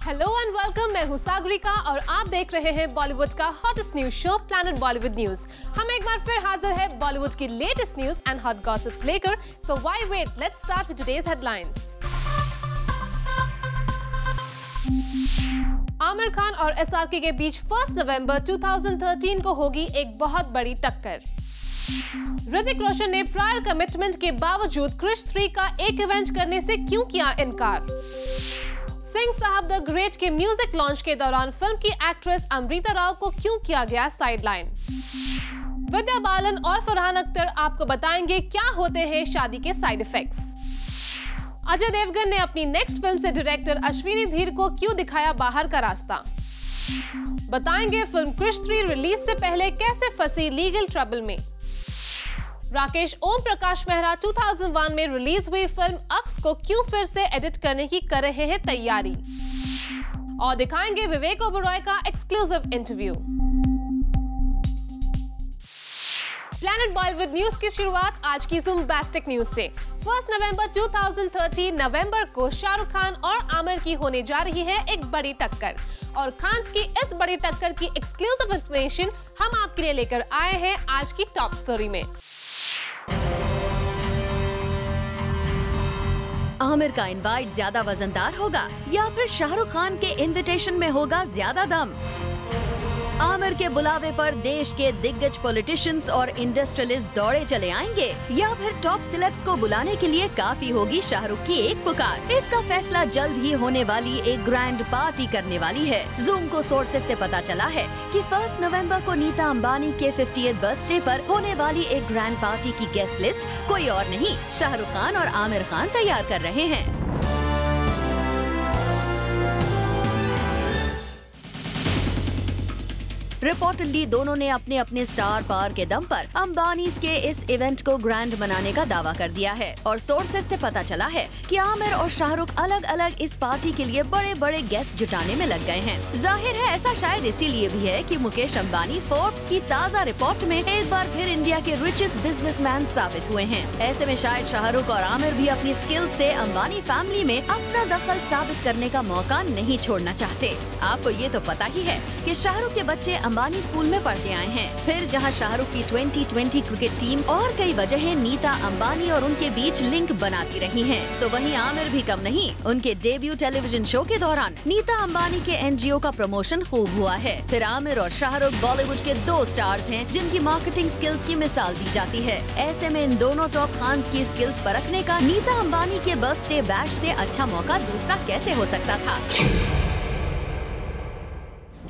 Hello and welcome, मैं हूं सागरिका और आप देख रहे हैं बॉलीवुड का hottest news show planet Bollywood news. हम एक बार फिर हाजिर है बॉलीवुड की latest news and hot gossips लेकर। So why wait, let's start with today's headlines. Aamir Khan और एसआरके के बीच 1 नवंबर 2013 को होगी एक बहुत बड़ी टक्कर। ऋतिक रोशन ने प्रायर कमिटमेंट के बावजूद क्रिश 3 का एक इवेंट करने से क्यों किया इनकार। सिंह साहब द ग्रेट के म्यूजिक लॉन्च के दौरान फिल्म की एक्ट्रेस अमृता राव को क्यों किया गया साइडलाइन। विद्या बालन और फरहान अख्तर आपको बताएंगे क्या होते हैं शादी के साइड इफेक्ट्स। अजय देवगन ने अपनी नेक्स्ट फिल्म से डायरेक्टर अश्विनी धीर को क्यों दिखाया बाहर का रास्ता। बताएंगे फिल्म क्रिश 3 रिलीज से पहले कैसे फंसी लीगल ट्रबल में। राकेश ओम प्रकाश मेहरा 2001 में रिलीज हुई फिल्म अक्स को क्यों फिर से एडिट करने की कर रहे हैं तैयारी। और दिखाएंगे विवेक ओबेरॉय का exclusive interview. Planet Bollywood news की शुरुआत आज की ज़ूमबास्टिक न्यूज से। 1 नवंबर 2013 नवंबर को शाहरुख खान और आमिर की होने जा रही है एक बड़ी टक्कर, और खान्स की इस बड़ी टक्कर की एक्सक्लूसिव इंफॉर्मेशन हम आपके लिए लेकर आए हैं आज की टॉप स्टोरी में। आमिर का इनवाइट ज्यादा वजनदार होगा या फिर शाहरुख खान के इनविटेशन में होगा ज्यादा दम। आमिर के बुलावे पर देश के दिग्गज पॉलिटिशियंस और इंडस्ट्रियलिस्ट दौड़े चले आएंगे या फिर टॉप सेलेब्स को बुलाने के लिए काफी होगी शाहरुख की एक पुकार। इसका फैसला जल्द ही होने वाली एक ग्रैंड पार्टी करने वाली है। जूम को सोर्सेस से पता चला है कि 1 नवंबर को नीता अंबानी के 50th बर्थडे पर होने वाली एक ग्रैंड पार्टी की गेस्ट लिस्ट कोई और नहीं, शाहरुख खान और आमिर खान तैयार कर रहे हैं। रिपोर्टेडली दोनों ने अपने अपने स्टार पावर के दम पर अंबानीज के इस इवेंट को ग्रैंड बनाने का दावा कर दिया है, और सोर्सेस से पता चला है कि आमिर और शाहरुख अलग अलग इस पार्टी के लिए बड़े बड़े गेस्ट जुटाने में लग गए हैं। जाहिर है ऐसा शायद इसीलिए भी है कि मुकेश अंबानी फोर्ब्स की ताज़ा रिपोर्ट में एक बार फिर इंडिया के रिचेस्ट बिजनेसमैन साबित हुए हैं। ऐसे में शायद शाहरुख और आमिर भी अपनी स्किल से अंबानी फैमिली में अपना दखल साबित करने का मौका नहीं छोड़ना चाहते। आपको ये तो पता ही है कि शाहरुख के बच्चे अंबानी स्कूल में पढ़ते आए हैं। फिर जहां शाहरुख की 2020 क्रिकेट टीम और कई वजहें नीता अंबानी और उनके बीच लिंक बनाती रही हैं, तो वहीं आमिर भी कम नहीं। उनके डेब्यू टेलीविजन शो के दौरान नीता अंबानी के एनजीओ का प्रमोशन खूब हुआ है। फिर आमिर और शाहरुख बॉलीवुड के 2 स्टार्स हैं जिनकी मार्केटिंग स्किल्स की मिसाल दी जाती है। ऐसे में इन दोनों टॉप खान्स की स्किल्स परखने का नीता अंबानी के बर्थडे बैश से अच्छा मौका दूसरा कैसे हो सकता था।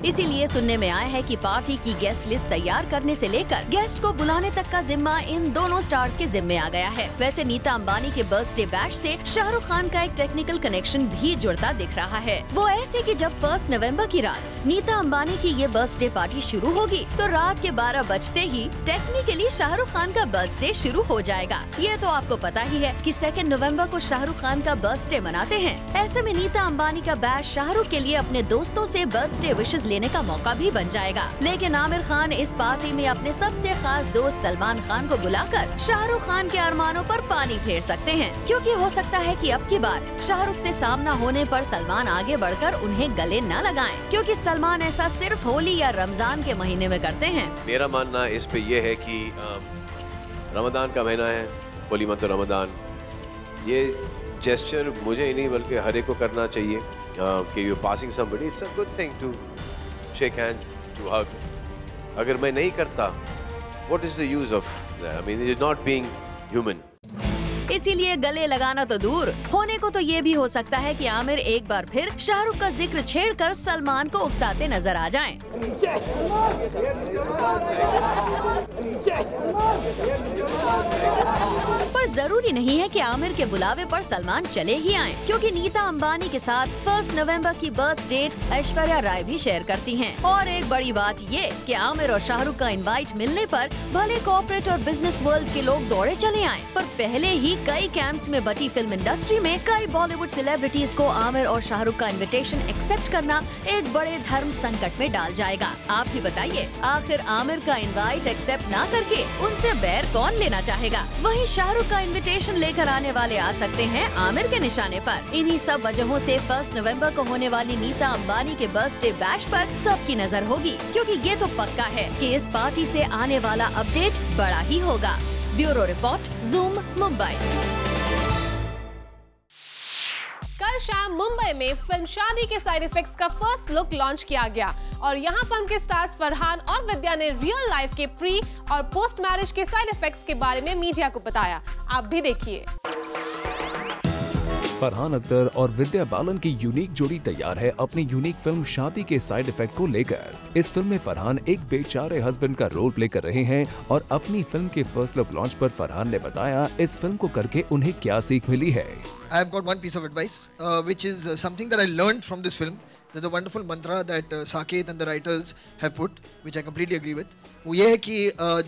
इसीलिए सुनने में आया है कि पार्टी की गेस्ट लिस्ट तैयार करने से लेकर गेस्ट को बुलाने तक का जिम्मा इन दोनों स्टार्स के जिम्मे आ गया है। वैसे नीता अंबानी के बर्थडे बैश से शाहरुख खान का एक टेक्निकल कनेक्शन भी जुड़ता दिख रहा है। वो ऐसे कि जब 1 नवंबर की रात नीता अंबानी की ये बर्थडे पार्टी शुरू होगी तो रात के 12 बजते ही टेक्निकली शाहरुख खान का बर्थडे शुरू हो जाएगा। ये तो आपको पता ही है कि 2 नवंबर को शाहरुख खान का बर्थडे मनाते हैं। ऐसे में नीता अंबानी का बैश शाहरुख के लिए अपने दोस्तों से बर्थडे विशेस लेने का मौका भी बन जाएगा। लेकिन आमिर खान इस पार्टी में अपने सबसे खास दोस्त सलमान खान को बुलाकर शाहरुख खान के अरमानों पर पानी फेर सकते हैं, क्योंकि हो सकता है कि अब की बार शाहरुख से सामना होने पर सलमान आगे बढ़कर उन्हें गले न लगाएं, क्योंकि सलमान ऐसा सिर्फ होली या रमजान के महीने में करते हैं। मेरा मानना इस पे ये है कि रमजान का महीना है, होली मंथ रमजान, ये जेस्चर मुझे ही नहीं बल्कि हर एक को करना चाहिए कि you passing somebody, it's a good thing to shake hands, to hug. अगर मैं नहीं करता, what is the use of that? I mean, it's not being human. इसीलिए गले लगाना तो दूर, होने को तो ये भी हो सकता है कि आमिर एक बार फिर शाहरुख का जिक्र छेड़कर सलमान को उकसाते नजर आ जाएं। पर जरूरी नहीं है कि आमिर के बुलावे पर सलमान चले ही आएं, क्योंकि नीता अंबानी के साथ 1 नवंबर की बर्थ डेट ऐश्वर्या राय भी शेयर करती हैं। और एक बड़ी बात ये कि आमिर और शाहरुख का इनवाइट मिलने पर भले कॉर्पोरेट और बिजनेस वर्ल्ड के लोग दौड़े चले आएं, पर पहले ही कई कैंप्स में बटी फिल्म इंडस्ट्री में कई बॉलीवुड सेलिब्रिटीज को आमिर और शाहरुख का इनविटेशन एक्सेप्ट करना एक बड़े धर्म संकट में डाल जाएगा। आप ही बताइए, आखिर आमिर का इनवाइट एक्सेप्ट ना करके उनसे बैर कौन लेना चाहेगा। वहीं शाहरुख का का इनविटेशन लेकर आने वाले आ सकते हैं आमिर के निशाने पर। इन्हीं सब वजहों से 1 नवंबर को होने वाली नीता अंबानी के बर्थडे बैश पर सबकी नजर होगी, क्योंकि ये तो पक्का है कि इस पार्टी से आने वाला अपडेट बड़ा ही होगा। Bureau report, zoom, Mumbai. कल शाम मुंबई में फिल्म शादी के साइड इफेक्ट्स का फर्स्ट लुक लॉन्च किया गया और यहाँ फिल्म के स्टार्स फरहान और विद्या ने रियल लाइफ के प्री और पोस्ट मैरिज के साइड इफेक्ट्स के बारे में मीडिया को बताया। आप भी देखिए। फरहान अख्तर और विद्या बालन की यूनिक जोड़ी तैयार है अपनी यूनिक फिल्म शादी के साइड इफेक्ट को लेकर। इस फिल्म में फरहान एक बेचारे हस्बैंड का रोल प्ले कर रहे हैं और अपनी फिल्म के फर्स्ट लुक लॉन्च पर फरहान ने बताया इस फिल्म को करके उन्हें क्या सीख मिली है। I have got one piece of advice, which is something that I learned from this film. There's a wonderful mantra that Saket and the writers have put, which I completely agree with. वो ये है कि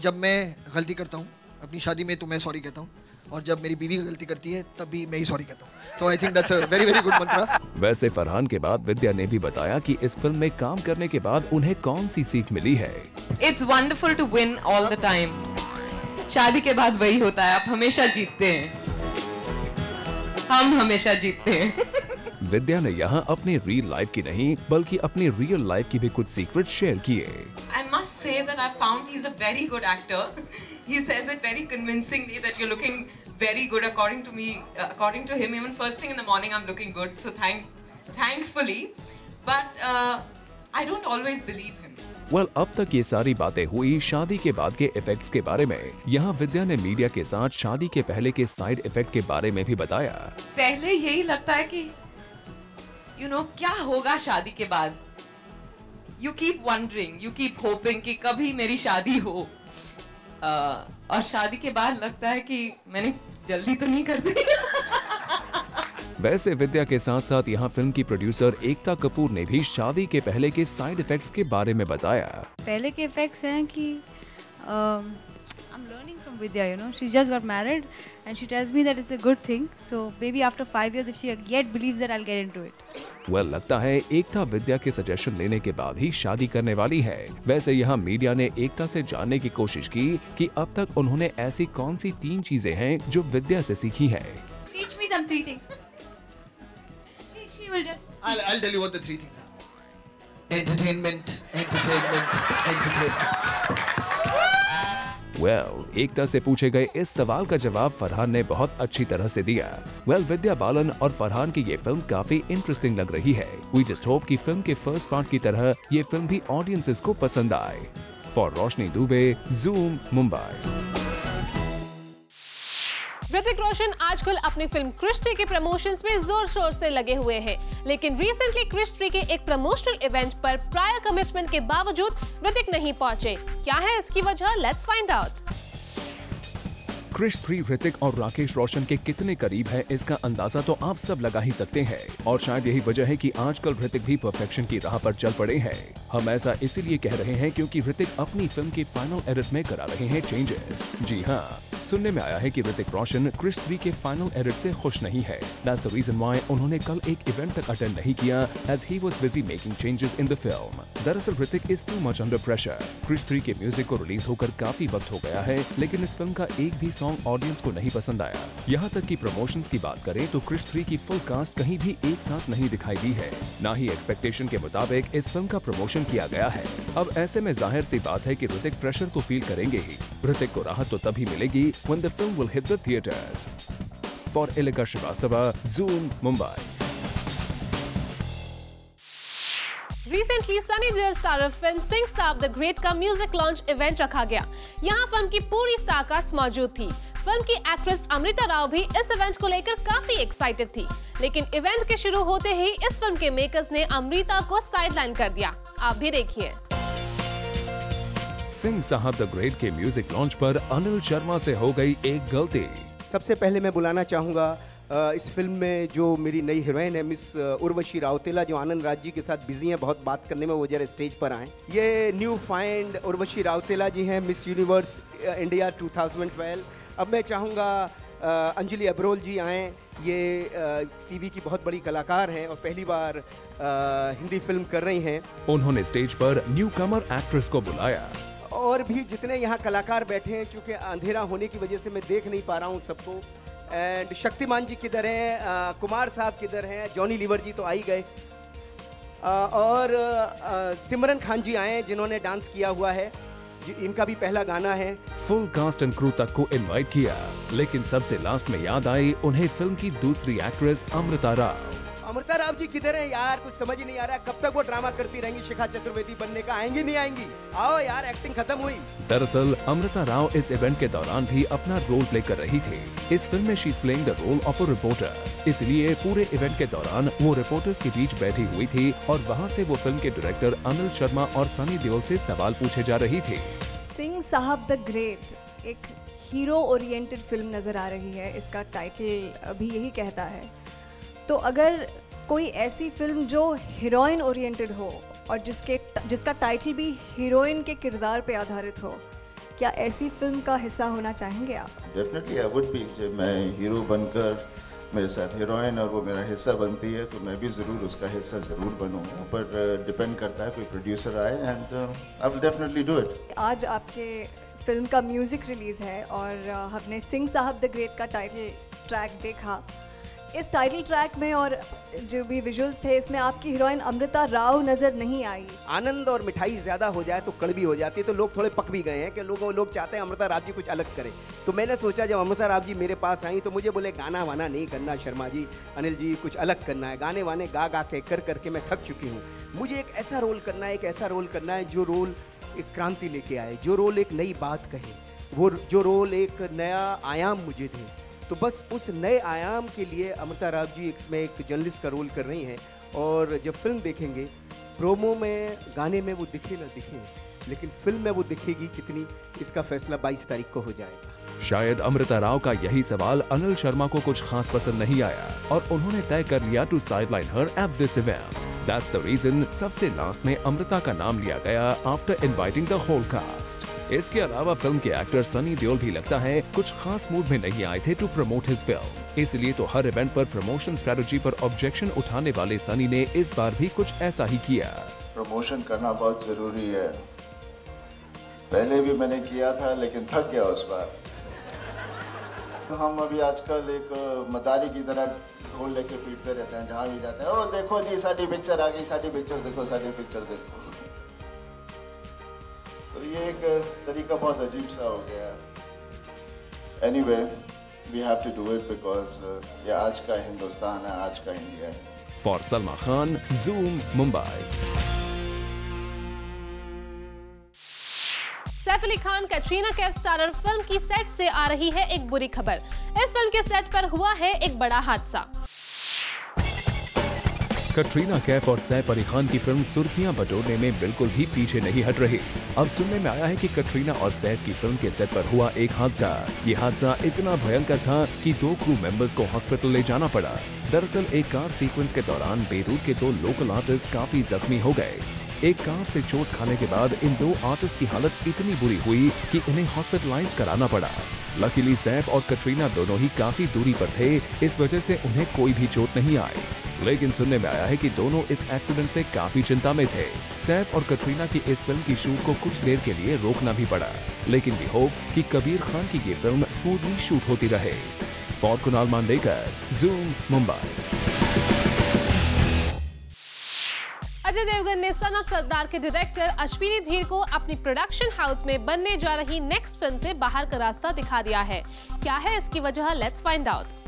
जब मैं गलती करता हूँ अपनी शादी में तो मैं सॉरी कहता हूँ, और जब मेरी बीवी गलती करती है तब भी मैं ही सॉरी कहता हूँ। तो I think that's a very very good mantra. वैसे फरहान के बाद विद्या ने भी बताया कि इस फिल्म में काम करने के बाद उन्हें कौन सी सीख मिली है। It's wonderful to win all the time. शादी के बाद वही होता है, आप हमेशा जीतते हैं, हम हमेशा जीतते हैं। विद्या ने यहाँ अपनी रियल लाइफ की नहीं बल्कि अपनी रियल लाइफ की भी कुछ सीक्रेट शेयर किए। I must say that I found he's a very good actor. He says it very convincingly that you're looking very good according to me, according to him. Even first thing in the morning, I'm looking good. So thankfully, but I don't always believe him. Well, अब तक ये सारी बातें हुई शादी के बाद के इफेक्ट्स के बारे में। यहाँ विद्या ने मीडिया के साथ शादी के पहले के साइड इफेक्ट के बारे में भी बताया। पहले यही लगता है कि क्या होगा शादी के बाद। You keep wondering, you keep hoping कि कभी मेरी शादी हो। और शादी के बाद लगता है कि मैंने जल्दी तो नहीं कर दी। वैसे विद्या के साथ साथ यहाँ फिल्म की प्रोड्यूसर एकता कपूर ने भी शादी के पहले के साइड इफेक्ट्स के बारे में बताया। पहले के इफेक्ट्स हैं कि I'm learning from Vidya, she just got married and she tells me that it's a good thing. So maybe after 5 years, if she yet believes that, I'll get into it. Well, लगता है एकता विद्या के suggestion लेने के बाद ही शादी करने वाली है। वैसे यहाँ मीडिया ने एकता से जानने की कोशिश की कि अब तक उन्होंने ऐसी कौन सी 3 चीजें हैं जो विद्या से सीखी है। Teach me some 3 things. She will just. I'll tell you what the 3 things are. Entertainment, entertainment, entertainment. एकता से पूछे गए इस सवाल का जवाब फरहान ने बहुत अच्छी तरह से दिया। विद्या बालन और फरहान की ये फिल्म काफी इंटरेस्टिंग लग रही है। We just hope कि फिल्म के फर्स्ट पार्ट की तरह ये फिल्म भी ऑडियंसेस को पसंद आए। For Roshni Dubey, Zoom, Mumbai. ऋतिक रोशन आजकल अपनी फिल्म क्रिश 3 के प्रमोशंस में जोर शोर से लगे हुए हैं, लेकिन रिसेंटली क्रिश 3 के एक प्रमोशनल इवेंट पर प्रायर कमिटमेंट के बावजूद ऋतिक नहीं पहुंचे। क्या है इसकी वजह? Let's find out. Krrish 3 Hrithik और राकेश रोशन के कितने करीब है इसका अंदाजा तो आप सब लगा ही सकते हैं, और शायद यही वजह है कि आजकल ऋतिक भी परफेक्शन की राह पर चल पड़े हैं। हम ऐसा इसीलिए कह रहे हैं क्योंकि ऋतिक अपनी फिल्म के फाइनल एडिट में करा रहे हैं चेंजेस। जी हाँ, सुनने में आया है कि ऋतिक रोशन क्रिश 3 के फाइनल एडिट से खुश नहीं है। That's the reason why उन्होंने कल एक इवेंट तक अटेंड नहीं किया as he was busy making changes in the film. दरअसल Hrithik is too much under pressure. Krrish 3 के म्यूजिक को रिलीज होकर काफी वक्त हो गया है, लेकिन इस फिल्म का एक भी सॉन्ग ऑडियंस को नहीं पसंद आया। यहाँ तक कि प्रमोशंस की बात करें तो क्रिश 3 की फुल कास्ट कहीं भी एक साथ नहीं दिखाई दी है, ना ही एक्सपेक्टेशन के मुताबिक इस फिल्म का प्रमोशन किया गया है। अब ऐसे में जाहिर सी बात है कि ऋतिक प्रेशर तो फील करेंगे ही। ऋतिक को राहत तो तभी मिलेगी when the film will hit the theaters. For Ilika Srivastava, Zoom, Mumbai. Recently, Sunny Deol starrer film Singh साब द ग्रेट का म्यूजिक लॉन्च इवेंट रखा गया। यहाँ फिल्म की पूरी स्टार कास्ट मौजूद थी। फिल्म की एक्ट्रेस अमृता राव भी इस इवेंट को लेकर काफी एक्साइटेड थी, लेकिन इवेंट के शुरू होते ही इस फिल्म के मेकर्स ने अमृता को साइडलाइन कर दिया। आप भी देखिए। सिंह साहब द ग्रेट के म्यूजिक लॉन्च पर अनिल शर्मा से हो गई एक गलती। सबसे पहले मैं बुलाना चाहूँगा इस फिल्म में जो मेरी नई हीरोइन है मिस उर्वशी राउतेला, जो आनंद राज जी के साथ बिजी हैं बहुत बात करने में, वो जरा स्टेज पर आएँ। ये न्यू फाइंड उर्वशी राउतेला जी हैं, मिस यूनिवर्स इंडिया 2012। अब मैं चाहूँगा अंजलि अब्रोल जी आएँ। ये टीवी की बहुत बड़ी कलाकार हैं और पहली बार हिंदी फिल्म कर रही हैं। उन्होंने स्टेज पर न्यू कमर एक्ट्रेस को बुलाया और भी जितने यहाँ कलाकार बैठे हैं, चूँकि अंधेरा होने की वजह से मैं देख नहीं पा रहा हूँ सबको। एंड शक्तिमान जी किधर हैं, कुमार साहब किधर हैं, जॉनी लीवर जी तो आ ही गए, और सिमरन खान जी आए हैं जिन्होंने डांस किया हुआ है, इनका भी पहला गाना है। फुल कास्ट एंड क्रू तक को इनवाइट किया, लेकिन सबसे लास्ट में याद आई उन्हें फिल्म की दूसरी एक्ट्रेस अमृता राव। अमृता राव जी किधर हैं यार, कुछ समझ ही नहीं आ रहा, कब तक वो ड्रामा करती रहेंगी शिखा चतुर्वेदी बनने का, आएंगी नहीं आएंगी, आओ यार एक्टिंग खत्म हुई। दरअसल अमृता राव इस इवेंट के दौरान भी अपना रोल प्ले कर रही थी। इस फिल्म में she is playing the role of a reporter, इसलिए पूरे इवेंट के दौरान वो रिपोर्टर्स के बीच बैठी हुई थी और वहाँ से वो फिल्म के डायरेक्टर अनिल शर्मा और सनी देओल से सवाल पूछे जा रही थी। सिंह साहब द ग्रेट एक हीरो ओरिएंटेड फिल्म नज़र आ रही है, इसका टाइटल अभी यही कहता है। तो अगर कोई ऐसी फिल्म जो हीरोइन ओरिएंटेड हो और जिसका टाइटल भी हीरोइन के किरदार पे आधारित हो, क्या ऐसी फिल्म का हिस्सा होना चाहेंगे आप? Definitely I would be. जब मैं हीरो बनकर मेरे साथ हीरोइन और वो मेरा हिस्सा बनती है तो मैं भी ज़रूर उसका हिस्सा ज़रूर बनूँगा, पर डिपेंड करता है कोई प्रोड्यूसर आए, and I will definitely do it. आज आपके फिल्म का म्यूज़िक रिलीज़ है और हमने सिंह साहब द ग्रेट का टाइटल ट्रैक देखा। इस टाइटल ट्रैक में और जो भी विजुअल्स थे इसमें आपकी हीरोइन अमृता राव नजर नहीं आई। आनंद और मिठाई ज्यादा हो जाए तो कड़वी हो जाती है, तो लोग थोड़े पक भी गए हैं कि लोग चाहते हैं अमृता राव जी कुछ अलग करें। तो मैंने सोचा जब अमृता राव जी मेरे पास आई तो मुझे बोले गाना वाना नहीं करना शर्मा जी, अनिल जी कुछ अलग करना है, गाने वाने गा के करके मैं थक चुकी हूँ, मुझे एक ऐसा रोल करना है, एक ऐसा रोल करना है जो रोल एक क्रांति लेके आए, जो रोल एक नई बात कहे, वो जो रोल एक नया आयाम मुझे दे। तो बस उस नए आयाम के लिए अमृता राव जी इसमें एक जर्नलिस्ट का रोल कर रही हैं, और जब फिल्म देखेंगे प्रोमो में गाने में वो दिखे ना दिखे, लेकिन फिल्म में वो दिखेगी कितनी, इसका फैसला 22 तारीख को हो जाएगा। शायद अमृता राव का यही सवाल अनिल शर्मा को कुछ खास पसंद नहीं आया और उन्होंने तय कर लिया to sideline her at this event. That's the reason सबसे लास्ट में अमृता का नाम लिया गया after inviting the whole cast. इसके अलावा फिल्म के एक्टर सनी देओल भी लगता है कुछ खास मूड में नहीं आए थे टू प्रमोट हिज फिल्म, इसलिए तो हर इवेंट पर प्रमोशन स्ट्रेटजी पर ऑब्जेक्शन उठाने वाले सनी ने इस बार भी कुछ ऐसा ही किया। प्रमोशन करना बहुत जरूरी है, पहले भी मैंने किया था लेकिन थक गया उस बार। तो हम अभी आजकल एक मदारी की तरह ढोल लेके पीटते रहते हैं, जहाँ भी जाते हैं, ओ देखो जी साडी पिक्चर आ गई, साडी पिक्चर देखो, साडी पिक्चर देखो। तो ये एक तरीका बहुत अजीब सा हो गया है। Anyway we have to do it because ये आज का हिंदुस्तान है, आज का इंडिया है। For Salma Khan, Zoom, Mumbai. Saif Ali Khan Katrina Kaif starrer film की सेट से आ रही है एक बुरी खबर। इस फिल्म के सेट पर हुआ है एक बड़ा हादसा। कैटरीना कैफ और सैफ अली खान की फिल्म सुर्खियां बटोरने में बिल्कुल भी पीछे नहीं हट रही। अब सुनने में आया है कि कैटरीना और सैफ की फिल्म के सेट पर हुआ एक हादसा। ये हादसा इतना भयंकर था कि 2 क्रू मेंबर्स को हॉस्पिटल ले जाना पड़ा। दरअसल एक कार सीक्वेंस के दौरान बेरूट के 2 लोकल आर्टिस्ट काफी जख्मी हो गए। एक कार से चोट खाने के बाद इन 2 आर्टिस्ट की हालत इतनी बुरी हुई कि इन्हें हॉस्पिटलाइज कराना पड़ा। लकीली सैफ और कैटरीना दोनों ही काफी दूरी पर थे, इस वजह से उन्हें कोई भी चोट नहीं आई। लेकिन सुनने में आया है कि दोनों इस एक्सीडेंट से काफी चिंता में थे। सैफ और कैटरीना की इस फिल्म की शूट को कुछ देर के लिए रोकना भी पड़ा, लेकिन वी होप कि कबीर खान की ये फिल्म स्मूथली शूट होती रहे। For Kunal Mandekar, Zoom, Mumbai. अजय देवगन ने सन ऑफ सरदार के डायरेक्टर अश्विनी धीर को अपनी प्रोडक्शन हाउस में बनने जा रही नेक्स्ट फिल्म से बाहर का रास्ता दिखा दिया है। क्या है इसकी वजह, लेट्स फाइंड आउट।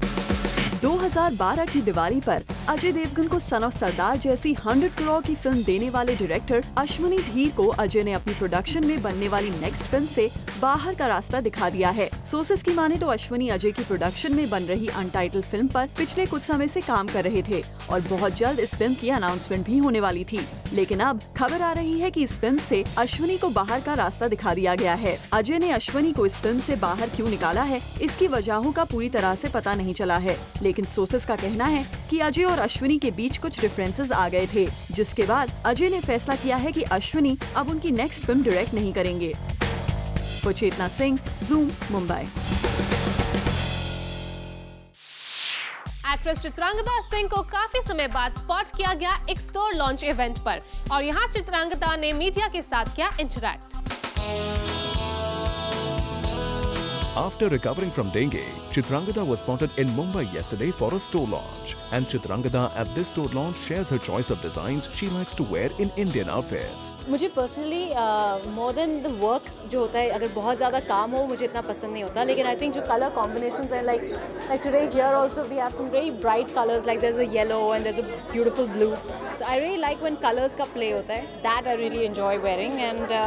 2012 की दिवाली पर अजय देवगन को सन ऑफ सरदार जैसी 100 करोड़ की फिल्म देने वाले डायरेक्टर अश्विनी धीर को अजय ने अपनी प्रोडक्शन में बनने वाली नेक्स्ट फिल्म से बाहर का रास्ता दिखा दिया है। सोर्सेस की माने तो अश्विनी अजय की प्रोडक्शन में बन रही अनटाइटल्ड फिल्म पर पिछले कुछ समय से काम कर रहे थे और बहुत जल्द इस फिल्म की अनाउंसमेंट भी होने वाली थी। लेकिन अब खबर आ रही है कि इस फिल्म से अश्विनी को बाहर का रास्ता दिखा दिया गया है। अजय ने अश्विनी को इस फिल्म से बाहर क्यों निकाला है, इसकी वजहों का पूरी तरह से पता नहीं चला है, लेकिन सोर्सेस का कहना है कि अजय और अश्विनी के बीच कुछ डिफरेंसेस आ गए थे, जिसके बाद अजय ने फैसला किया है कि अश्विनी अब उनकी नेक्स्ट फिल्म डायरेक्ट नहीं करेंगे। चेतना सिंह, जूम, मुंबई। एक्ट्रेस चित्रांगदा सिंह को काफी समय बाद स्पॉट किया गया एक स्टोर लॉन्च इवेंट पर, और यहाँ चित्रांगदा ने मीडिया के साथ किया interact. After recovering from dengue, Chitrangada was spotted in Mumbai yesterday for a store launch. And Chitrangada at this store launch shares her choice of designs she likes to wear in Indian outfits. मुझे personally more than the work जो होता है, अगर बहुत ज़्यादा काम हो मुझे इतना पसंद नहीं होता, लेकिन आई थिंक जो कलर कॉम्बिनेशंस हैं like today here also we have some very bright colors, like there's a yellow and there's a beautiful blue. So I really like when colors का play होता है. That I really enjoy wearing and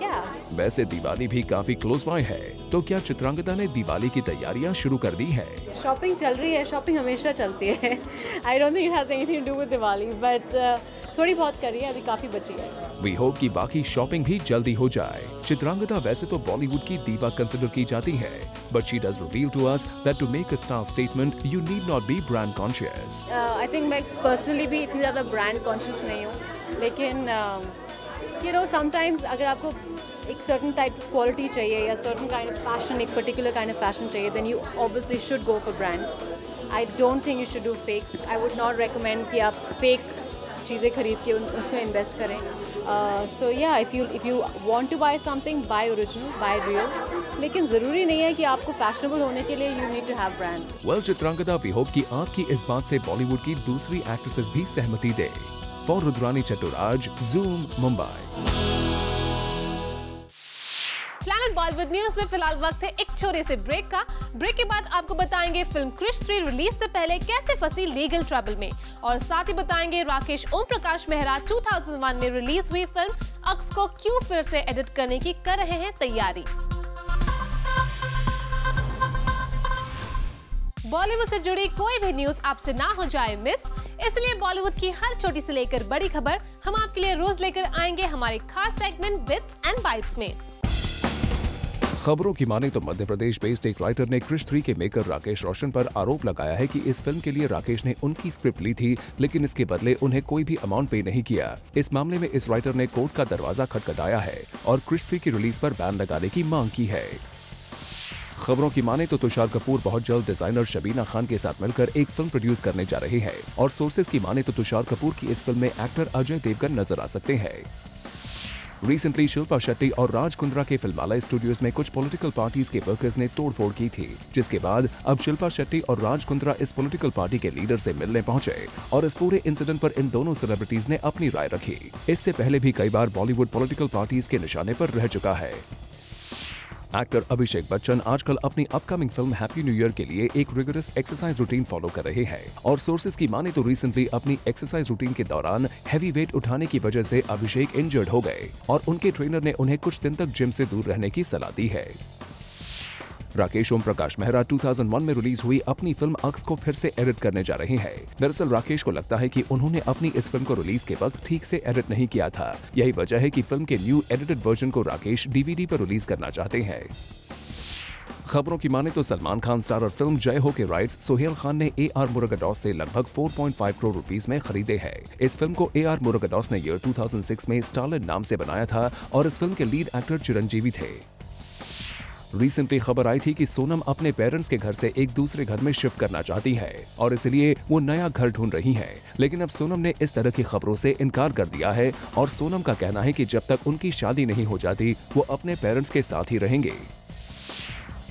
yeah. वैसे दिवाली भी काफी close by है, तो क्या चित्रांगदा ने दिवाली की तैयारियां शुरू कर दी है? शॉपिंग चल रही है, शॉपिंग हमेशा चलती है. I don't think it has anything to do with Diwali, but थोड़ी बहुत करी है, अभी काफी बची है. वी होप कि बाकी शॉपिंग भी जल्दी हो जाए. चित्रांगदा वैसे तो बॉलीवुड की दीवा कंसिडर की जाती है, but she does reveal to us that to make a style statement you need not be brand conscious. I think मैं पर्सनली भी इतनी ज्यादा ब्रांड कॉन्शियस नहीं हूँ, लेकिन यू नो समटाइम्स अगर आपको एक सर्टन टाइप ऑफ क्वालिटी चाहिए या सर्टन काइंड ऑफ फैशन, एक पर्टिकुलर काइंड ऑफ फैशन चाहिए, then you obviously should go for brands. I don't think you should do fakes. I would not recommend कि आप fake चीज़ें खरीद के उसमें इन्वेस्ट करें. सो या if you want to buy something, buy original, buy real, लेकिन ज़रूरी नहीं है कि आपको फैशनेबल होने के लिए you need to have brands. Well Chitrangada, we hope कि आपकी इस बात से बॉलीवुड की दूसरी एक्ट्रेसेस भी सहमति दे. For Rudrani Chattoraj, Zoom, Mumbai. Planet Bollywood news में फिलहाल वक्त है एक छोटे से ब्रेक का. ब्रेक के बाद आपको बताएंगे फिल्म क्रिश 3 रिलीज से पहले कैसे फंसी लीगल ट्रबल में, और साथ ही बताएंगे राकेश ओम प्रकाश मेहरा 2001 में रिलीज हुई फिल्म अक्स को क्यों फिर से एडिट करने की कर रहे हैं तैयारी. बॉलीवुड से जुड़ी कोई भी न्यूज आपसे ना हो जाए मिस, इसलिए बॉलीवुड की हर छोटी से लेकर बड़ी खबर हम आपके लिए रोज लेकर आएंगे हमारे खास सेगमेंट बिट्स एंड बाइट्स में. खबरों की माने तो मध्य प्रदेश बेस्ड एक राइटर ने क्रिश 3 के मेकर राकेश रोशन पर आरोप लगाया है कि इस फिल्म के लिए राकेश ने उनकी स्क्रिप्ट ली थी, लेकिन इसके बदले उन्हें कोई भी अमाउंट पे नहीं किया. इस मामले में इस राइटर ने कोर्ट का दरवाजा खटखटाया है और क्रिश 3 की रिलीज पर बैन लगाने की मांग की है. खबरों की माने तो तुषार कपूर बहुत जल्द डिजाइनर शबीना खान के साथ मिलकर एक फिल्म प्रोड्यूस करने जा रहे हैं, और सोर्सेज की माने तो तुषार कपूर की इस फिल्म में एक्टर अजय देवगन नजर आ सकते हैं. रिसेंटली शिल्पा शेट्टी और राज कुंद्रा के फिल्मालय स्टूडियोज में कुछ पॉलिटिकल पार्टीज के वर्कर्स ने तोड़फोड़ की थी, जिसके बाद अब शिल्पा शेट्टी और राज कुंद्रा इस पॉलिटिकल पार्टी के लीडर से मिलने पहुंचे और इस पूरे इंसिडेंट पर इन दोनों सेलिब्रिटीज ने अपनी राय रखी. इससे पहले भी कई बार बॉलीवुड पॉलिटिकल पार्टीज के निशाने पर रह चुका है. एक्टर अभिषेक बच्चन आजकल अपनी upcoming film happy new year के लिए एक रिगरस एक्सरसाइज रूटीन फॉलो कर रहे हैं, और सोर्सेज की माने तो रिसेंटली अपनी एक्सरसाइज रूटीन के दौरान हैवी वेट उठाने की वजह से अभिषेक इंजर्ड हो गए और उनके ट्रेनर ने उन्हें कुछ दिन तक जिम से दूर रहने की सलाह दी है. राकेश ओम प्रकाश मेहरा 2001 में रिलीज हुई अपनी फिल्म अक्स को फिर से एडिट करने जा रहे हैं. दरअसल राकेश को लगता है कि उन्होंने अपनी इस फिल्म को रिलीज के वक्त ठीक से एडिट नहीं किया था. यही वजह है कि फिल्म के न्यू एडिटेड वर्जन को राकेश डीवीडी पर रिलीज करना चाहते हैं. खबरों की माने तो सलमान खान स्टारर फिल्म जय हो के राइट्स सोहेल खान ने AR मुरुगदॉस से लगभग 4.5 करोड़ रुपीस में खरीदे हैं. इस फिल्म को AR मुरुगदॉस ने ईयर 2006 में स्टालिन नाम से बनाया था और इस फिल्म के लीड एक्टर चिरंजीवी थे. रिसेंटली खबर आई थी कि सोनम अपने पेरेंट्स के घर से एक दूसरे घर में शिफ्ट करना चाहती है और इसलिए वो नया घर ढूंढ रही हैं. लेकिन अब सोनम ने इस तरह की खबरों से इनकार कर दिया है और सोनम का कहना है कि जब तक उनकी शादी नहीं हो जाती वो अपने पेरेंट्स के साथ ही रहेंगे.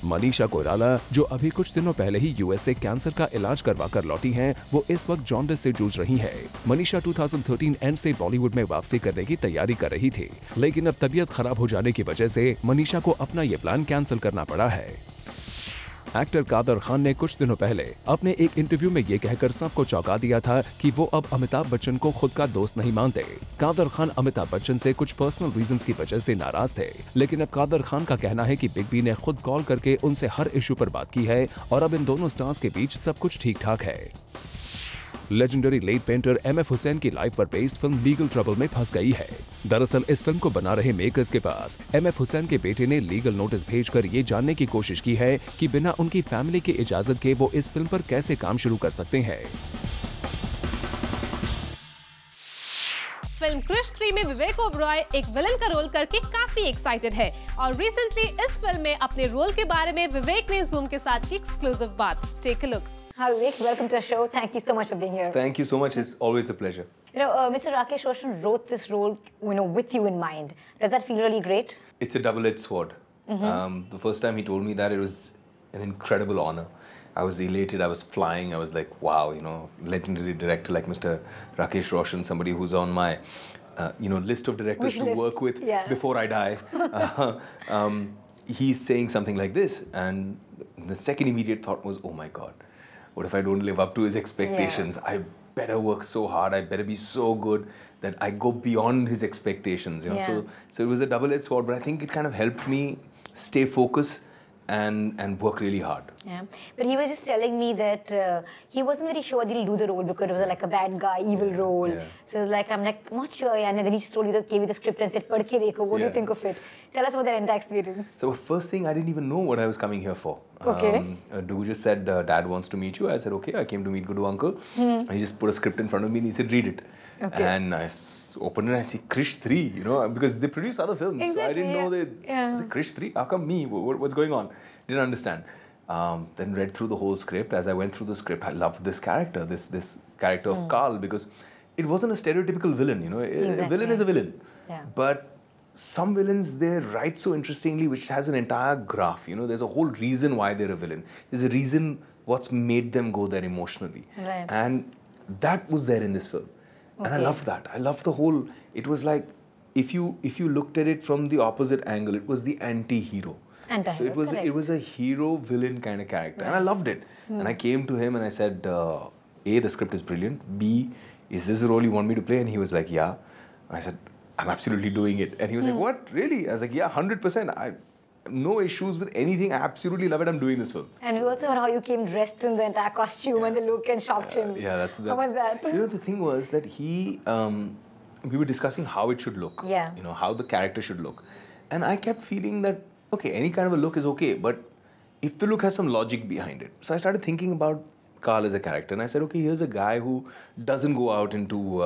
मनीषा कोइराला, जो अभी कुछ दिनों पहले ही यूएस से कैंसर का इलाज करवा कर लौटी हैं, वो इस वक्त जॉन्डिस से जूझ रही हैं. मनीषा 2013 एंड से बॉलीवुड में वापसी करने की तैयारी कर रही थी, लेकिन अब तबीयत खराब हो जाने की वजह से मनीषा को अपना ये प्लान कैंसिल करना पड़ा है. एक्टर कादर खान ने कुछ दिनों पहले अपने एक इंटरव्यू में ये कहकर सबको चौंका दिया था कि वो अब अमिताभ बच्चन को खुद का दोस्त नहीं मानते. कादर खान अमिताभ बच्चन से कुछ पर्सनल रीजंस की वजह से नाराज थे, लेकिन अब कादर खान का कहना है कि बिग बी ने खुद कॉल करके उनसे हर इशू पर बात की है और अब इन दोनों स्टार्स के बीच सब कुछ ठीक ठाक है. Legendary late painter MF Husain की लाइफ पर बेस्ड फिल्म लीगल ट्रबल में फंस गई है. दरअसल इस फिल्म को बना रहे मेकर्स के पास MF हुसैन के बेटे ने लीगल नोटिस भेजकर ये जानने की कोशिश की है कि बिना उनकी फैमिली की इजाजत के वो इस फिल्म पर कैसे काम शुरू कर सकते हैं. फिल्म क्रिश 3 में विवेक ओबरॉय एक विलन का रोल करके काफी एक्साइटेड है और रिसेंटली इस फिल्म में अपने रोल के बारे में विवेक ने जूम के साथ की एक्सक्लूसिव बात. Take a look. Hi Vivek, welcome to the show. Thank you so much for being here. Thank you so much. It's always a pleasure. Mr. Rakesh Roshan wrote this role, with you in mind. Does that feel really great? It's a double-edged sword. The first time he told me that, it was an incredible honor. I was elated, I was flying, I was like, wow, legendary director like Mr. Rakesh Roshan, somebody who's on my, list of directors to work with before I die. He's saying something like this, and the second immediate thought was, oh my God, what if I don't live up to his expectations? I better work so hard, I better be so good that I go beyond his expectations. So it was a double-edged sword, but I think it kind of helped me stay focused and work really hard. Yeah, but he was just telling me that he wasn't very sure that he'll do the role because it was like a bad guy, evil role. So it's like, I'm not sure. And then he just gave me the script and said, "Padh ke dekho, what do you think of it?" Tell us about that entire experience. So first thing, I didn't even know what I was coming here for. Okay. Dugu just said, Dad wants to meet you. I said, okay, I came to meet Gudu uncle. And he just put a script in front of me and he said, read it. Okay. And I opened it and I see Krish 3, because they produce other films. Exactly, so I didn't know I said, Krish 3? How come me? What's going on? Didn't understand. Then read through the whole script. As I went through the script, I loved this character, this character of Carl, because it wasn't a stereotypical villain, A villain is a villain. Yeah. But some villains, they write so interestingly, which has an entire graph, There's a whole reason why they're a villain. There's a reason what's made them go there emotionally. Right. And that was there in this film. Okay. And I loved that. I loved the whole, it was like, if you looked at it from the opposite angle, it was the anti-hero. So it was a hero-villain kind of character. Right. And I loved it. And I came to him and I said, A, the script is brilliant. B, is this the role you want me to play? And he was like, yeah. I said, I'm absolutely doing it. And he was like, what? Really? I was like, yeah, 100%. I no issues with anything. I absolutely love it. I'm doing this film. And we also heard how you came dressed in the entire costume and the look and shocked him. Yeah, that's How was that? The thing was that we were discussing how it should look. Yeah. How the character should look. And I kept feeling that, okay, any kind of a look is okay, but if the look has some logic behind it. So I started thinking about Carl as a character, and I said, okay, here's a guy who doesn't go out into,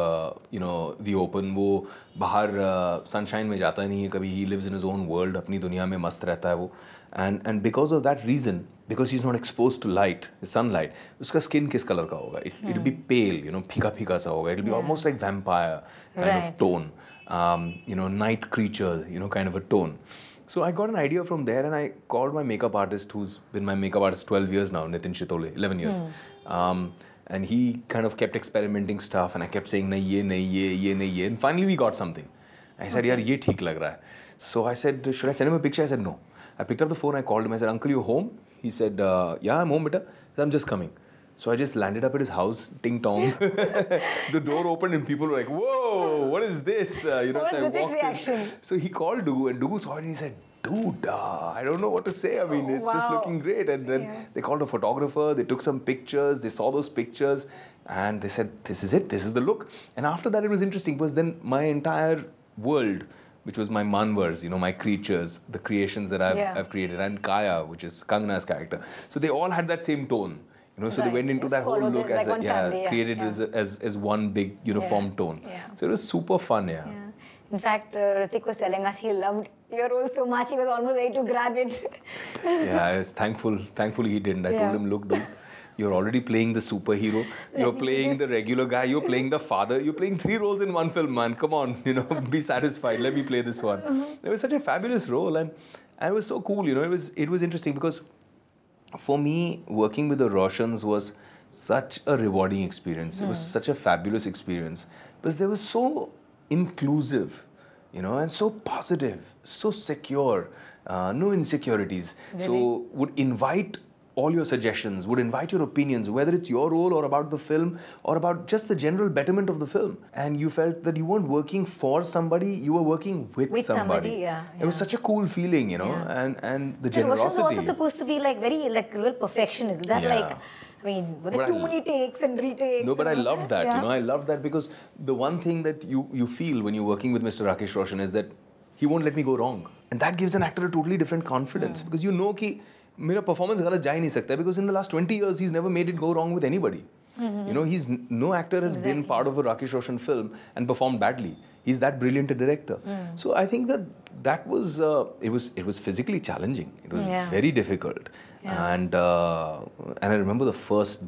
the open. वो बाहर sunshine में जाता नहीं है कभी. He lives in his own world, अपनी दुनिया में मस्त रहता है वो. And because of that reason, because he's not exposed to light, sunlight, उसका skin किस color का होगा? It'll be pale, फीका-फीका सा होगा. It'll be almost like vampire kind of tone. Night creature, kind of a tone. So I got an idea from there and I called my makeup artist, who's been my makeup artist 12 years now, Nitin Shitole, 11 years. And he kind of kept experimenting stuff and I kept saying, nahi ye, nahi ye, ye nahi ye. And finally we got something. I said, yaar, ye theek lag raha hai. So I said, should I send him a picture? I said, no. I picked up the phone, I called him, I said, uncle, you home? He said, yeah, I'm home, beta. I said, I'm just coming. So I just landed up at his house, ting-tong. The door opened and people were like, whoa, what is this? What was Hrithik's reaction? So he called Dugu and Dugu saw it and he said, dude, I don't know what to say. I mean, it's just looking great. And then they called a photographer, they took some pictures, they saw those pictures and they said, this is it, this is the look. And after that it was interesting because then my entire world, which was my manvars, my creatures, the creations that I've created, and Kaya, which is Kangana's character. So they all had that same tone. So they went into that whole look as created as one big uniform tone. So it was super fun, In fact, Hrithik was telling us he loved your role so much, he was almost ready to grab it. I was thankful. Thankfully he didn't. I told him, look, dude, you're already playing the superhero. You're playing the regular guy. You're playing the father. You're playing 3 roles in one film, man. Come on, be satisfied. Let me play this one. It was such a fabulous role and it was so cool, it was interesting because for me, working with the Roshans was such a rewarding experience. It was such a fabulous experience because they were so inclusive, and so positive, so secure, no insecurities. Really? So would invite all your suggestions, would invite your opinions, whether it's your role or about the film or about just the general betterment of the film. And you felt that you weren't working for somebody, you were working with somebody. It was such a cool feeling, and the generosity. It was also supposed to be very real perfectionist. That were there too many takes and retakes? No, but I loved that, I loved that because the one thing that you feel when you're working with Mr. Rakesh Roshan is that he won't let me go wrong. And that gives an actor a totally different confidence because you know that my performance galat ja hi nahi sakta because in the last 20 years he's never made it go wrong with anybody. No actor has been part of a Rakesh Roshan film and performed badly. He's that brilliant a director. So I think that was it was physically challenging. It was very difficult. And I remember the first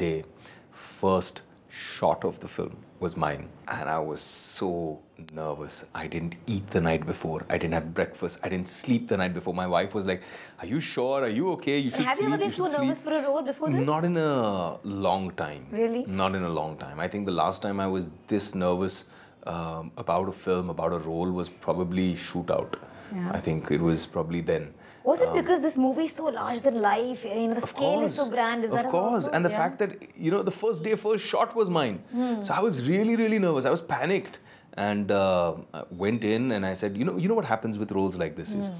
shot of the film. was mine, and I was so nervous. I didn't eat the night before. I didn't have breakfast. I didn't sleep the night before. My wife was like, "Are you sure? Are you okay? You should Have sleep. you ever been so nervous for a role before this? Not in a long time. Really? Not in a long time. I think the last time I was this nervous about a film, about a role, was probably Shootout. Yeah. I think it was probably then. Was it because this movie is so large than life? You know, the scale is so grand. Is that Of course. also? And the fact that, you know, the first day, first shot was mine. So I was really, really nervous. I was panicked. And went in and I said, you know what happens with roles like this is,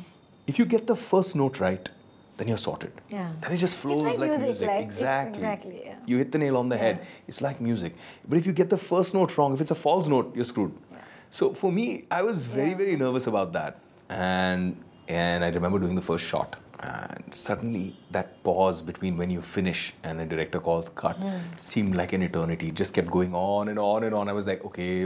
if you get the first note right, then you're sorted. Yeah. Then it just flows like music. Like, exactly. Exactly, yeah. You hit the nail on the head. It's like music. But if you get the first note wrong, if it's a false note, you're screwed. Yeah. So for me, I was very, very nervous about that. And I remember doing the first shot. And suddenly that pause between when you finish and a director calls cut seemed like an eternity. It just kept going on and on and on. I was like, okay.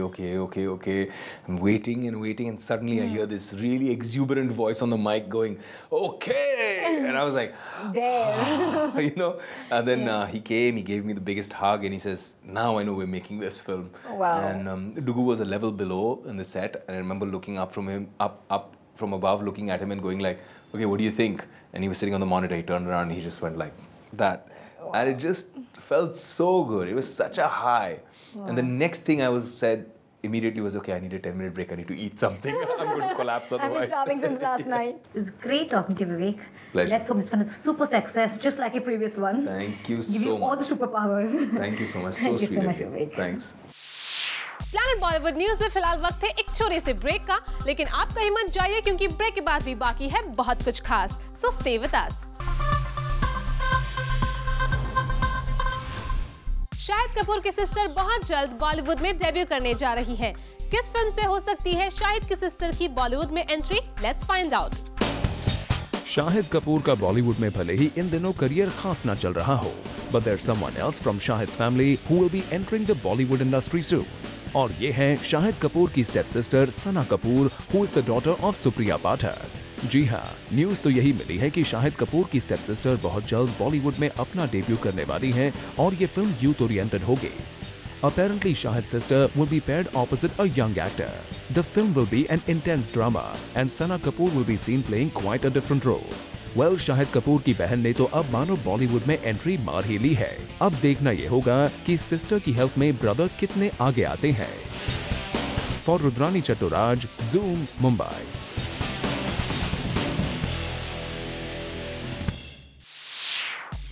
I'm waiting and suddenly I hear this really exuberant voice on the mic going, okay. And I was like, there. you know. And then he came, he gave me the biggest hug and he says, now I know we're making this film. Wow. And Dugu was a level below in the set. And I remember looking up from him, up from above, looking at him and going like, okay, what do you think? And he was sitting on the monitor, he turned around and he just went like that. Wow. And it just felt so good. It was such a high. Wow. And the next thing I said immediately was, okay, I need a 10-minute break. I need to eat something. I'm going to collapse otherwise. I've been starving since last night. It's great talking to you, Vivek. Pleasure. Let's hope this one is a super success, just like your previous one. Thank you Give so you all much. the superpowers. Thank you so much. Thank So you sweet so of much, you. Vivek. Thanks. Planet Bollywood news में फिलहाल वक्त है एक छोटे से break का, लेकिन आप कहीं मत जाइए क्योंकि ब्रेक के बाद भी बाकी है बहुत कुछ खास. So stay with us. Shahid Kapoor की सिस्टर बहुत जल्द बॉलीवुड में डेब्यू करने जा रही है. किस फिल्म से हो सकती है शाहिद की सिस्टर की बॉलीवुड में entry? Let's find out. Shahid Kapoor का बॉलीवुड में भले ही इन दिनों करियर खास ना चल रहा हो, but there's someone else from Shahid's family who will be entering the Bollywood industry soon. और ये है शाहिद कपूर की step sister Sana Kapoor, who is the daughter of Supriya Pathak. जी हाँ, न्यूज तो यही मिली है कि शाहिद कपूर की स्टेप सिस्टर बहुत जल्द बॉलीवुड में अपना डेब्यू करने वाली है और ये फिल्म यूथ ओरिएंटेड होगी. Apparently, Shahid's sister will be paired opposite a young actor. The film will be an intense drama, and Sana Kapoor will be seen playing quite a different role. Well, Shahid Kapoor की बहन ने तो अब मानो बॉलीवुड में entry मार ही ली है. अब देखना ये होगा कि सिस्टर की हेल्प में ब्रदर कितने आगे आते हैं. For Rudrani Chattoraj, Zoom, Mumbai.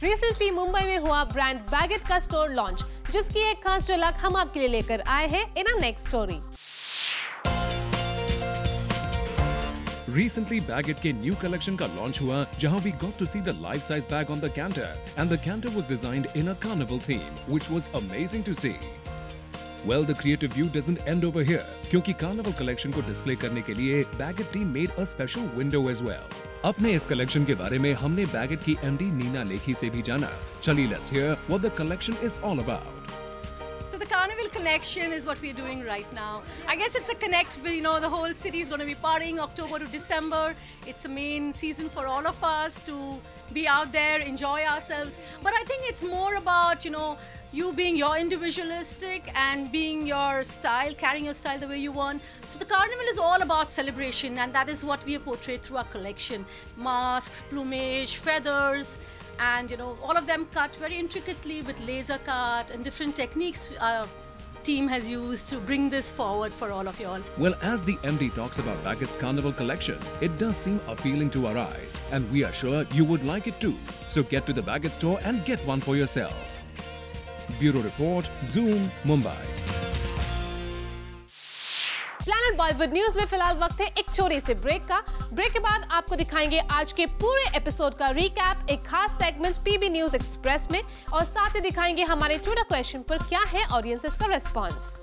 Recently Mumbai में हुआ ब्रांड बैगेट का स्टोर लॉन्च, जिसकी एक खास झलक हम आपके लिए लेकर आए हैं in a next story. Recently, Baggett के new collection का launch हुआ, जहां we got to see the life-size bag on the canter, and the canter was designed in a carnival theme, which was amazing to see. Well, the creative view doesn't end over here, क्योंकि carnival collection को display करने के लिए Baggett team made a special window as well. अपने इस collection के बारे में हमने Baggett की MD नीना लेखी से भी जाना. चलिए, let's hear what the collection is all about. So the Carnival Connection is what we're doing right now. I guess it's a connect, but you know, the whole city is going to be partying October to December. It's a main season for all of us to be out there, enjoy ourselves. But I think it's more about, you know, you being your individualistic and being your style, carrying your style the way you want. So the carnival is all about celebration, and that is what we have portrayed through our collection. Masks, plumage, feathers, and you know, all of them cut very intricately with laser cut and different techniques our team has used to bring this forward for all of you all. Well, as the MD talks about Baggett's Carnival collection, it does seem appealing to our eyes, and we are sure you would like it too. So get to the Baggett store and get one for yourself. Bureau Report, Zoom, Mumbai. Planet Bollywood news में फिलहाल वक्त है एक छोटे से break का. Break के बाद आपको दिखाएंगे आज के पूरे एपिसोड का रिकैप एक खास सेगमेंट पीबी न्यूज एक्सप्रेस में, और साथ ही दिखाएंगे हमारे ट्विटर क्वेश्चन पर क्या है ऑडियंसेस का रेस्पॉन्स.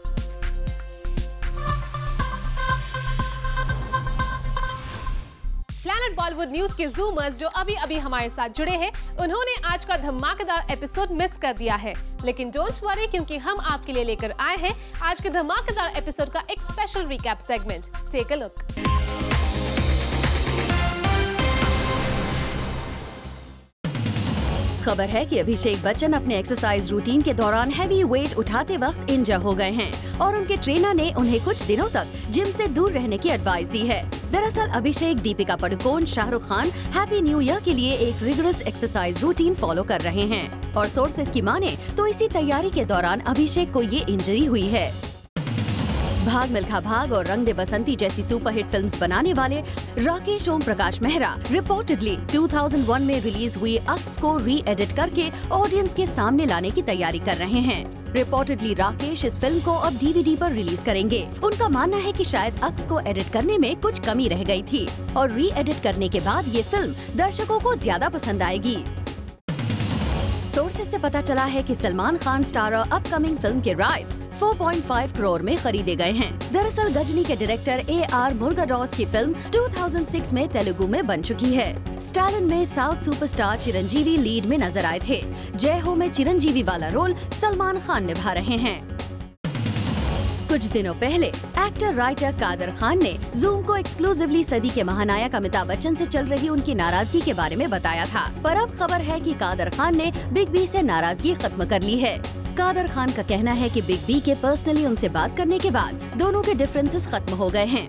प्लैनेट बॉलीवुड न्यूज के जूमर्स जो अभी हमारे साथ जुड़े हैं, उन्होंने आज का धमाकेदार एपिसोड मिस कर दिया है. लेकिन डोंट वरी, क्योंकि हम आपके लिए लेकर आए हैं आज के धमाकेदार एपिसोड का एक special recap segment. Take a look. खबर है कि अभिषेक बच्चन अपने एक्सरसाइज रूटीन के दौरान हैवी वेट उठाते वक्त इंजर हो गए हैं और उनके ट्रेनर ने उन्हें कुछ दिनों तक जिम से दूर रहने की एडवाइस दी है। दरअसल Abhishek, Deepika Padukone, Shahrukh Khan happy new year के लिए एक रिगरस एक्सरसाइज रूटीन फॉलो कर रहे हैं और सोर्सेज की माने तो इसी तैयारी के दौरान अभिषेक को ये इंजरी हुई है। भाग मिल्खा भाग और रंग दे बसंती जैसी सुपरहिट फिल्म्स बनाने वाले राकेश ओम प्रकाश मेहरा रिपोर्टेडली 2001 में रिलीज हुई अक्स को री-एडिट करके ऑडियंस के सामने लाने की तैयारी कर रहे हैं। रिपोर्टेडली राकेश इस फिल्म को अब DVD पर रिलीज करेंगे। उनका मानना है कि शायद अक्स को एडिट करने में कुछ कमी रह गई थी और री-एडिट करने के बाद ये फिल्म दर्शकों को ज्यादा पसंद आएगी। सोर्सेज से पता चला है कि Salman Khan starrer upcoming film के राइट्स 4.5 करोड़ में खरीदे गए हैं। दरअसल गजनी के डायरेक्टर AR मुरुगदॉस की फिल्म 2006 में तेलुगु में बन चुकी है। स्टालिन में साउथ सुपरस्टार चिरंजीवी लीड में नजर आए थे। जय हो में चिरंजीवी वाला रोल सलमान खान निभा रहे हैं। कुछ दिनों पहले एक्टर राइटर कादर खान ने जूम को एक्सक्लूसिवली सदी के महानायक अमिताभ बच्चन से चल रही उनकी नाराजगी के बारे में बताया था, पर अब खबर है कि कादर खान ने बिग बी से नाराजगी खत्म कर ली है। कादर खान का कहना है कि बिग बी के पर्सनली उनसे बात करने के बाद दोनों के डिफरेंसेस खत्म हो गए हैं।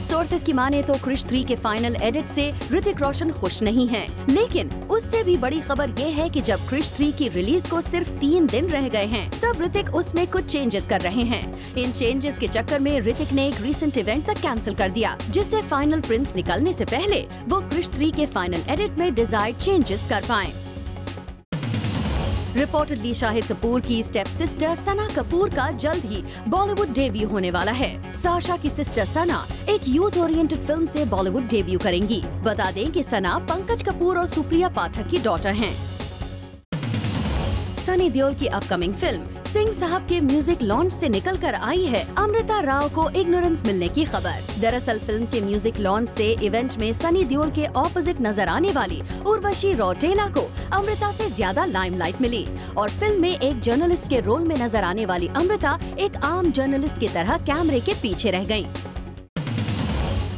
सोर्सेज की माने तो क्रिश 3 के फाइनल एडिट से ऋतिक रोशन खुश नहीं हैं, लेकिन उससे भी बड़ी खबर ये है कि जब क्रिश 3 की रिलीज को सिर्फ 3 दिन रह गए हैं, तब ऋतिक उसमें कुछ चेंजेस कर रहे हैं। इन चेंजेस के चक्कर में ऋतिक ने एक रीसेंट इवेंट तक कैंसिल कर दिया, जिससे फाइनल प्रिंट्स निकलने से पहले वो क्रिश 3 के फाइनल एडिट में डिजायर्ड चेंजेस कर पाएं। रिपोर्टेडली शाहिद कपूर की स्टेप सिस्टर सना कपूर का जल्द ही बॉलीवुड डेब्यू होने वाला है। साशा की सिस्टर सना एक यूथ ओरिएंटेड फिल्म से बॉलीवुड डेब्यू करेंगी। बता दें कि सना पंकज कपूर और सुप्रिया पाठक की डॉटर हैं। सनी देओल की अपकमिंग फिल्म सिंह साहब के म्यूजिक लॉन्च से निकलकर आई है अमृता राव को इग्नोरेंस मिलने की खबर। दरअसल फिल्म के म्यूजिक लॉन्च से इवेंट में सनी देओल के ऑपोजिट नजर आने वाली उर्वशी रौटेला को अमृता से ज्यादा लाइमलाइट मिली और फिल्म में एक जर्नलिस्ट के रोल में नजर आने वाली अमृता एक आम जर्नलिस्ट की तरह कैमरे के पीछे रह गयी।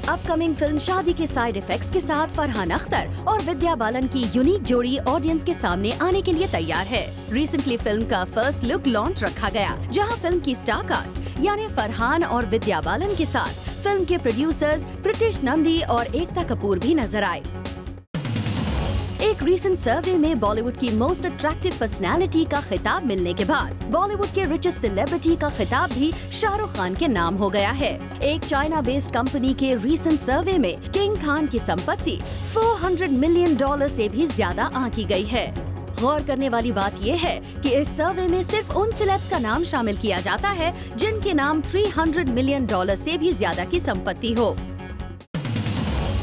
अपकमिंग फिल्म शादी के साइड इफेक्ट्स के साथ फरहान अख्तर और विद्या बालन की यूनिक जोड़ी ऑडियंस के सामने आने के लिए तैयार है। रिसेंटली फिल्म का फर्स्ट लुक लॉन्च रखा गया, जहां फिल्म की स्टार कास्ट यानी फरहान और विद्या बालन के साथ फिल्म के प्रोड्यूसर्स प्रीतिश नंदी और एकता कपूर भी नजर आए। एक रीसेंट सर्वे में बॉलीवुड की मोस्ट अट्रैक्टिव पर्सनालिटी का खिताब मिलने के बाद बॉलीवुड के रिचेस्ट सेलिब्रिटी का खिताब भी शाहरुख खान के नाम हो गया है। एक चाइना बेस्ड कंपनी के रीसेंट सर्वे में किंग खान की संपत्ति $400 मिलियन से भी ज्यादा आंकी गई है। गौर करने वाली बात यह है कि इस सर्वे में सिर्फ उन सेलेब्स का नाम शामिल किया जाता है जिनके नाम $300 मिलियन से भी ज्यादा की संपत्ति हो।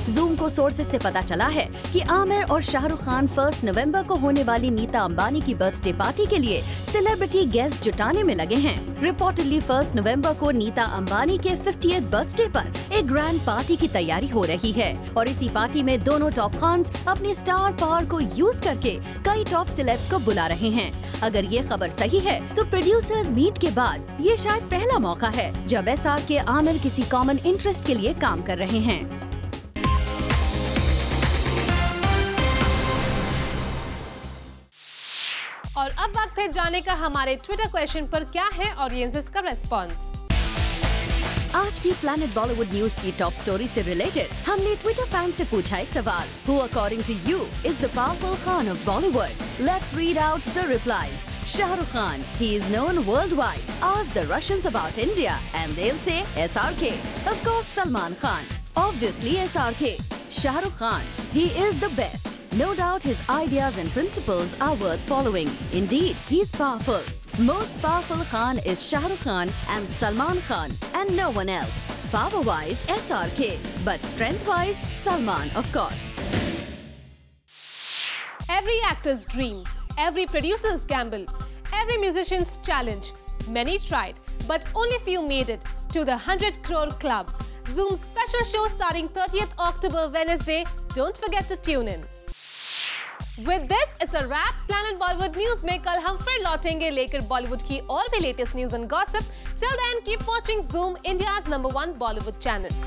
जूम को सोर्सेज से पता चला है कि आमिर और शाहरुख खान 1 नवंबर को होने वाली नीता अंबानी की बर्थडे पार्टी के लिए सेलिब्रिटी गेस्ट जुटाने में लगे हैं। रिपोर्टेडली 1 नवंबर को नीता अंबानी के 50th बर्थडे पर एक ग्रैंड पार्टी की तैयारी हो रही है और इसी पार्टी में दोनों टॉप खान्स अपनी स्टार पावर को यूज करके कई टॉप सेलेब्स को बुला रहे हैं। अगर ये खबर सही है तो प्रोड्यूसर्स मीट के बाद ये शायद पहला मौका है जब SRK आमिर किसी कॉमन इंटरेस्ट के लिए काम कर रहे हैं। और अब वक्त है जाने का हमारे ट्विटर क्वेश्चन पर क्या है ऑडियंसेस का रेस्पॉन्स। आज की प्लैनेट बॉलीवुड न्यूज की टॉप स्टोरी से रिलेटेड हमने ट्विटर फैन से पूछा एक सवाल, who according to you is the powerful Khan of Bollywood? Let's read out the replies. Shahrukh Khan, he is known worldwide. Ask the Russians about India and they'll say SRK. Of course, Salman Khan. Obviously SRK. Shahrukh Khan, he is the best. No doubt his ideas and principles are worth following. Indeed, he's powerful. Most powerful Khan is Shahrukh Khan and Salman Khan and no one else. Power-wise, SRK. But strength-wise, Salman, of course. Every actor's dream. Every producer's gamble, every musician's challenge. Many tried, but only few made it to the 100 crore club. Zoom's special show starting 30th October Wednesday. Don't forget to tune in. With this, it's a wrap. Planet Bollywood News में कल हम फिर लौटेंगे लेकर बॉलीवुड की और भी latest news and gossip. Till then, keep watching Zoom, India's #1 Bollywood channel.